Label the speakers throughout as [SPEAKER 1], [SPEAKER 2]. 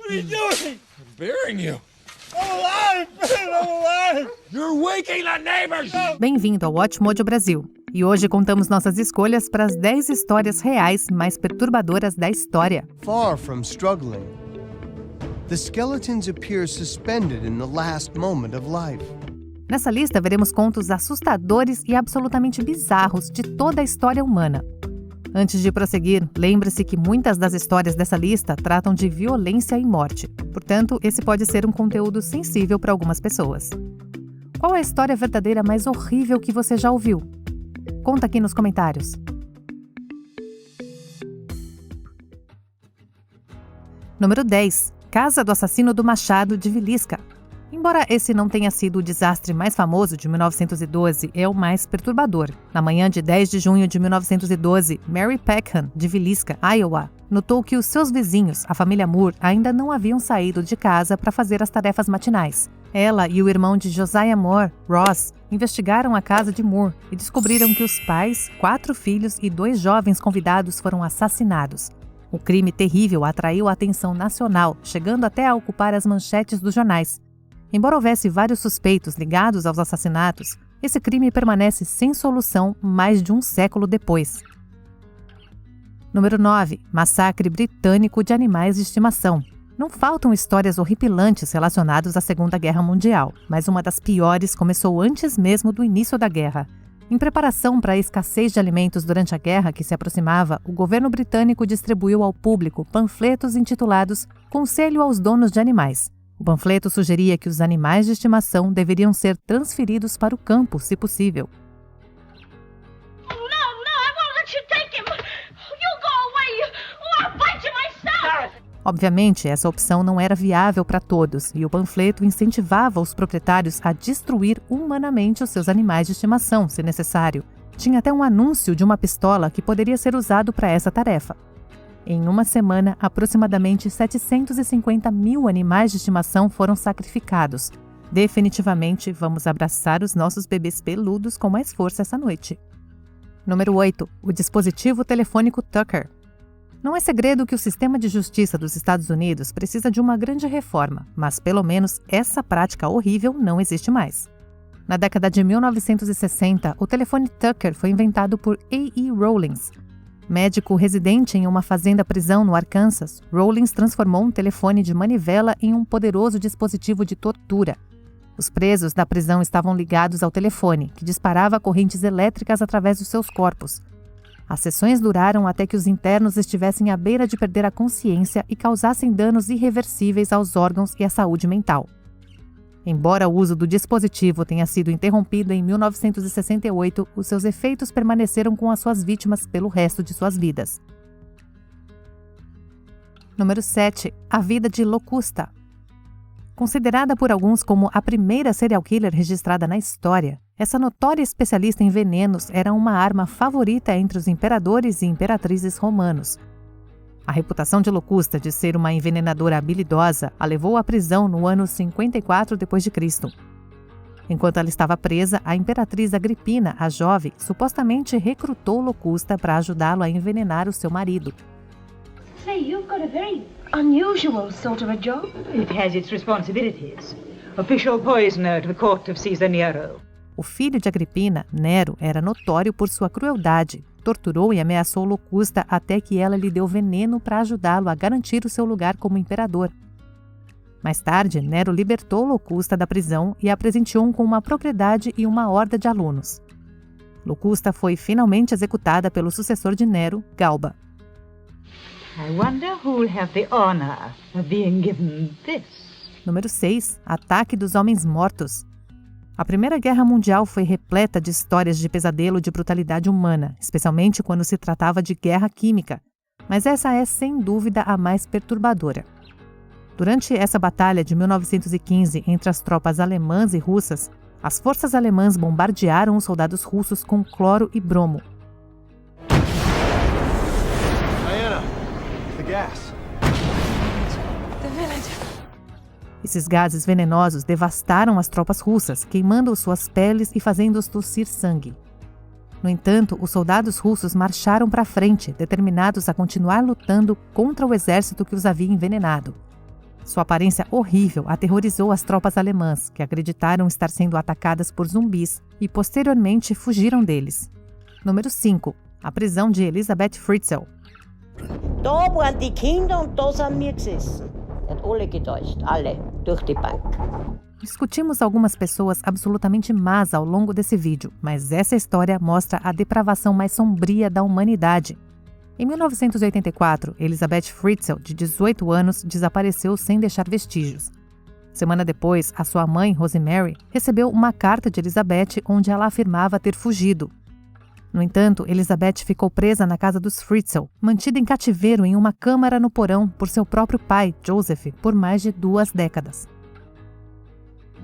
[SPEAKER 1] What are you doing? I'm burying you. I'm alive, man, I'm alive. You're waking the neighbors.
[SPEAKER 2] Bem-vindo ao Watch Mojo Brasil. E hoje contamos nossas escolhas para as 10 histórias reais mais perturbadoras da história.
[SPEAKER 3] Far from struggling, the skeletons appear suspended in the last moment of life.
[SPEAKER 2] Nessa lista veremos contos assustadores e absolutamente bizarros de toda a história humana. Antes de prosseguir, lembre-se que muitas das histórias dessa lista tratam de violência e morte. Portanto, esse pode ser um conteúdo sensível para algumas pessoas. Qual é a história verdadeira mais horrível que você já ouviu? Conta aqui nos comentários. Número 10. Casa do Assassino do Machado de Vilisca. Embora esse não tenha sido o desastre mais famoso de 1912, é o mais perturbador. Na manhã de 10 de junho de 1912, Mary Peckham, de Vilisca, Iowa, notou que os seus vizinhos, a família Moore, ainda não haviam saído de casa para fazer as tarefas matinais. Ela e o irmão de Josiah Moore, Ross, investigaram a casa de Moore e descobriram que os pais, 4 filhos e 2 jovens convidados foram assassinados. O crime terrível atraiu a atenção nacional, chegando até a ocupar as manchetes dos jornais. Embora houvesse vários suspeitos ligados aos assassinatos, esse crime permanece sem solução mais de um século depois. Número 9. Massacre britânico de animais de estimação. Não faltam histórias horripilantes relacionadas à Segunda Guerra Mundial, mas uma das piores começou antes mesmo do início da guerra. Em preparação para a escassez de alimentos durante a guerra que se aproximava, o governo britânico distribuiu ao público panfletos intitulados Conselho aos Donos de Animais. O panfleto sugeria que os animais de estimação deveriam ser transferidos para o campo, se possível. Obviamente, essa opção não era viável para todos e o panfleto incentivava os proprietários a destruir humanamente os seus animais de estimação, se necessário. Tinha até um anúncio de uma pistola que poderia ser usado para essa tarefa. Em uma semana, aproximadamente 750 mil animais de estimação foram sacrificados. Definitivamente, vamos abraçar os nossos bebês peludos com mais força essa noite. Número 8. O dispositivo telefônico Tucker. Não é segredo que o sistema de justiça dos Estados Unidos precisa de uma grande reforma, mas pelo menos essa prática horrível não existe mais. Na década de 1960, o telefone Tucker foi inventado por A.E. Rawlins. Médico residente em uma fazenda-prisão no Arkansas, Rawlins transformou um telefone de manivela em um poderoso dispositivo de tortura. Os presos da prisão estavam ligados ao telefone, que disparava correntes elétricas através dos seus corpos. As sessões duraram até que os internos estivessem à beira de perder a consciência e causassem danos irreversíveis aos órgãos e à saúde mental. Embora o uso do dispositivo tenha sido interrompido em 1968, os seus efeitos permaneceram com as suas vítimas pelo resto de suas vidas. Número 7. A vida de Locusta. Considerada por alguns como a primeira serial killer registrada na história, essa notória especialista em venenos era uma arma favorita entre os imperadores e imperatrizes romanos. A reputação de Locusta de ser uma envenenadora habilidosa a levou à prisão no ano 54 d.C. Enquanto ela estava presa, a imperatriz Agripina, a jovem, supostamente recrutou Locusta para ajudá-lo a envenenar o seu marido.
[SPEAKER 4] Say, you've got a very unusual sort of a job.
[SPEAKER 5] It has its responsibilities. Official poisoner to the court of Caesar Nero.
[SPEAKER 2] O filho de Agripina, Nero, era notório por sua crueldade. Torturou e ameaçou Locusta até que ela lhe deu veneno para ajudá-lo a garantir o seu lugar como imperador. Mais tarde, Nero libertou Locusta da prisão e a presenteou com uma propriedade e uma horda de alunos. Locusta foi finalmente executada pelo sucessor de Nero, Galba.
[SPEAKER 5] I wonder who will have the honor of being given this.
[SPEAKER 2] Número 6. Ataque dos Homens Mortos. A Primeira Guerra Mundial foi repleta de histórias de pesadelo de brutalidade humana, especialmente quando se tratava de guerra química, mas essa é sem dúvida a mais perturbadora. Durante essa batalha de 1915 entre as tropas alemãs e russas, as forças alemãs bombardearam os soldados russos com cloro e bromo.
[SPEAKER 3] Diana, the gas.
[SPEAKER 2] Esses gases venenosos devastaram as tropas russas, queimando suas peles e fazendo-os tossir sangue. No entanto, os soldados russos marcharam para frente, determinados a continuar lutando contra o exército que os havia envenenado. Sua aparência horrível aterrorizou as tropas alemãs, que acreditaram estar sendo atacadas por zumbis e posteriormente fugiram deles. Número 5. A prisão de Elisabeth Fritzl.
[SPEAKER 6] Da waren die Kinder und da sind wir gesessen. Hat alle getäuscht, alle, durch die Bank.
[SPEAKER 2] Discutimos algumas pessoas absolutamente más ao longo desse vídeo, mas essa história mostra a depravação mais sombria da humanidade. Em 1984, Elisabeth Fritzl, de 18 anos, desapareceu sem deixar vestígios. Semana depois, a sua mãe, Rosemary, recebeu uma carta de Elisabeth onde ela afirmava ter fugido. No entanto, Elisabeth ficou presa na casa dos Fritzl, mantida em cativeiro em uma câmara no porão por seu próprio pai, Joseph, por mais de 2 décadas.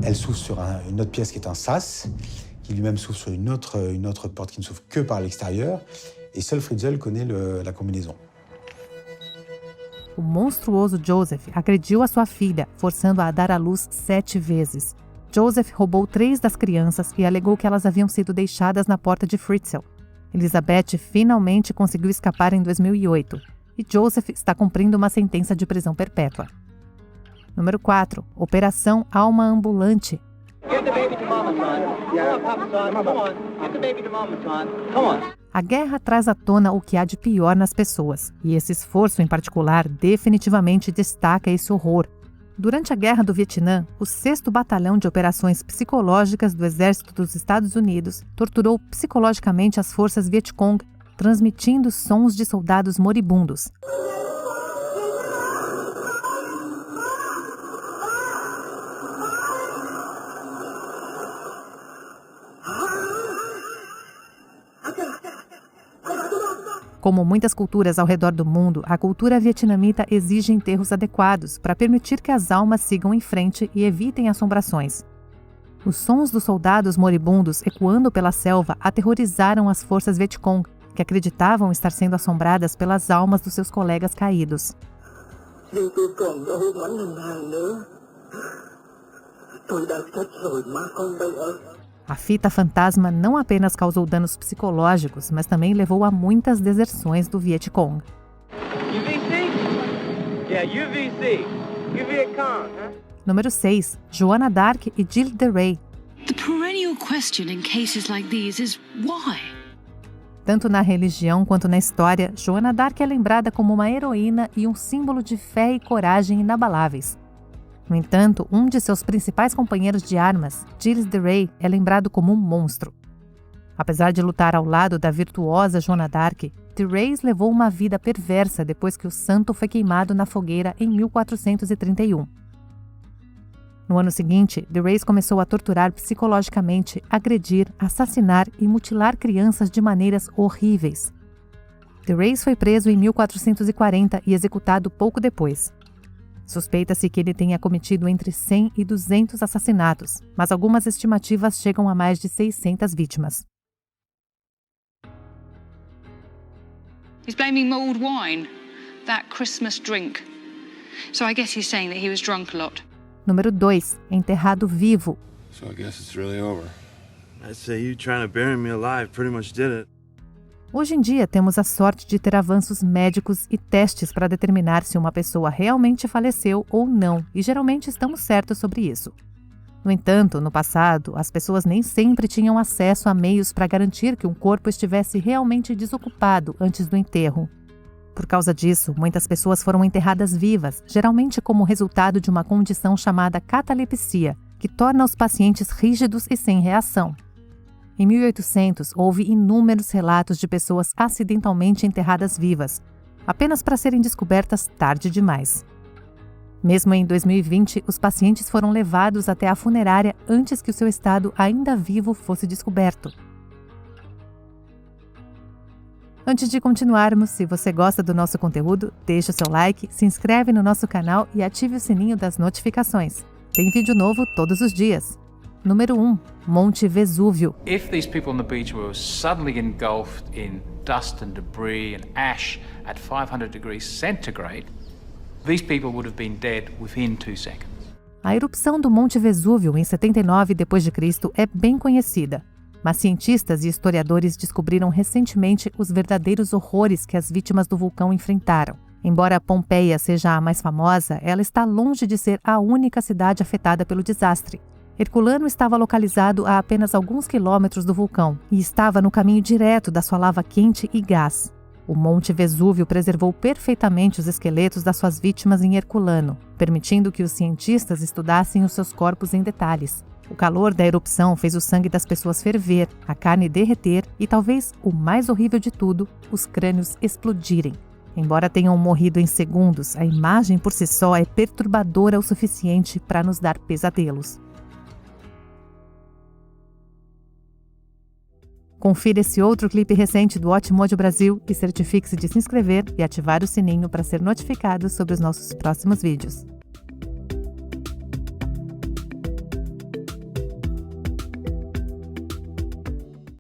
[SPEAKER 7] Elle s'ouvre sur une autre pièce qui est un sas, qui lui-même s'ouvre sur une autre porte qui ne s'ouvre que par l'extérieur, et seul Fritzl connaît la combinaison.
[SPEAKER 2] O monstruoso Joseph agrediu a sua filha, forçando-a a dar à luz 7 vezes. Joseph roubou 3 das crianças e alegou que elas haviam sido deixadas na porta de Fritzl. Elizabeth finalmente conseguiu escapar em 2008, e Joseph está cumprindo uma sentença de prisão perpétua. Número 4. Operação Alma Ambulante. A guerra traz à tona o que há de pior nas pessoas, e esse esforço em particular definitivamente destaca esse horror. Durante a Guerra do Vietnã, o 6º Batalhão de Operações Psicológicas do Exército dos Estados Unidos torturou psicologicamente as forças Vietcong, transmitindo sons de soldados moribundos. Como muitas culturas ao redor do mundo, a cultura vietnamita exige enterros adequados para permitir que as almas sigam em frente e evitem assombrações. Os sons dos soldados moribundos ecoando pela selva aterrorizaram as forças Vietcong, que acreditavam estar sendo assombradas pelas almas dos seus colegas caídos. A fita fantasma não apenas causou danos psicológicos, mas também levou a muitas deserções do Vietcong. Número 6. Joana d'Arc e Gilles de Rais.
[SPEAKER 8] The perennial question in cases like these is why?
[SPEAKER 2] Tanto na religião quanto na história, Joana d'Arc é lembrada como uma heroína e um símbolo de fé e coragem inabaláveis. No entanto, um de seus principais companheiros de armas, Gilles de Rais, é lembrado como um monstro. Apesar de lutar ao lado da virtuosa Joana d'Arc, de Rais levou uma vida perversa depois que o santo foi queimado na fogueira em 1431. No ano seguinte, de Rais começou a torturar psicologicamente, agredir, assassinar e mutilar crianças de maneiras horríveis. De Rais foi preso em 1440 e executado pouco depois. Suspeita-se que ele tenha cometido entre 100 e 200 assassinatos, mas algumas estimativas chegam a mais de 600 vítimas.
[SPEAKER 8] He's blaming mulled wine, that Christmas drink. So I guess he's saying that he was drunk a lot.
[SPEAKER 2] Número 2. Enterrado vivo.
[SPEAKER 1] So I guess it's really over.
[SPEAKER 9] I'd say you trying to bury me alive pretty much did it.
[SPEAKER 2] Hoje em dia, temos a sorte de ter avanços médicos e testes para determinar se uma pessoa realmente faleceu ou não, e geralmente estamos certos sobre isso. No entanto, no passado, as pessoas nem sempre tinham acesso a meios para garantir que um corpo estivesse realmente desocupado antes do enterro. Por causa disso, muitas pessoas foram enterradas vivas, geralmente como resultado de uma condição chamada catalepsia, que torna os pacientes rígidos e sem reação. Em 1800, houve inúmeros relatos de pessoas acidentalmente enterradas vivas, apenas para serem descobertas tarde demais. Mesmo em 2020, os pacientes foram levados até a funerária antes que o seu estado ainda vivo fosse descoberto. Antes de continuarmos, se você gosta do nosso conteúdo, deixe o seu like, se inscreve no nosso canal e ative o sininho das notificações. Tem vídeo novo todos os dias. Número 1. Monte Vesúvio.
[SPEAKER 10] If these people on the beach were suddenly engulfed in dust and debris and ash at 500 degrees centigrade, these people would have been dead within 2 seconds.
[SPEAKER 2] A erupção do Monte Vesúvio em 79 d.C. é bem conhecida, mas cientistas e historiadores descobriram recentemente os verdadeiros horrores que as vítimas do vulcão enfrentaram. Embora Pompeia seja a mais famosa, ela está longe de ser a única cidade afetada pelo desastre. Herculano estava localizado a apenas alguns quilômetros do vulcão e estava no caminho direto da sua lava quente e gás. O Monte Vesúvio preservou perfeitamente os esqueletos das suas vítimas em Herculano, permitindo que os cientistas estudassem os seus corpos em detalhes. O calor da erupção fez o sangue das pessoas ferver, a carne derreter e, talvez o mais horrível de tudo, os crânios explodirem. Embora tenham morrido em segundos, a imagem por si só é perturbadora o suficiente para nos dar pesadelos. Confira esse outro clipe recente do Watchmojo Brasil e certifique-se de se inscrever e ativar o sininho para ser notificado sobre os nossos próximos vídeos.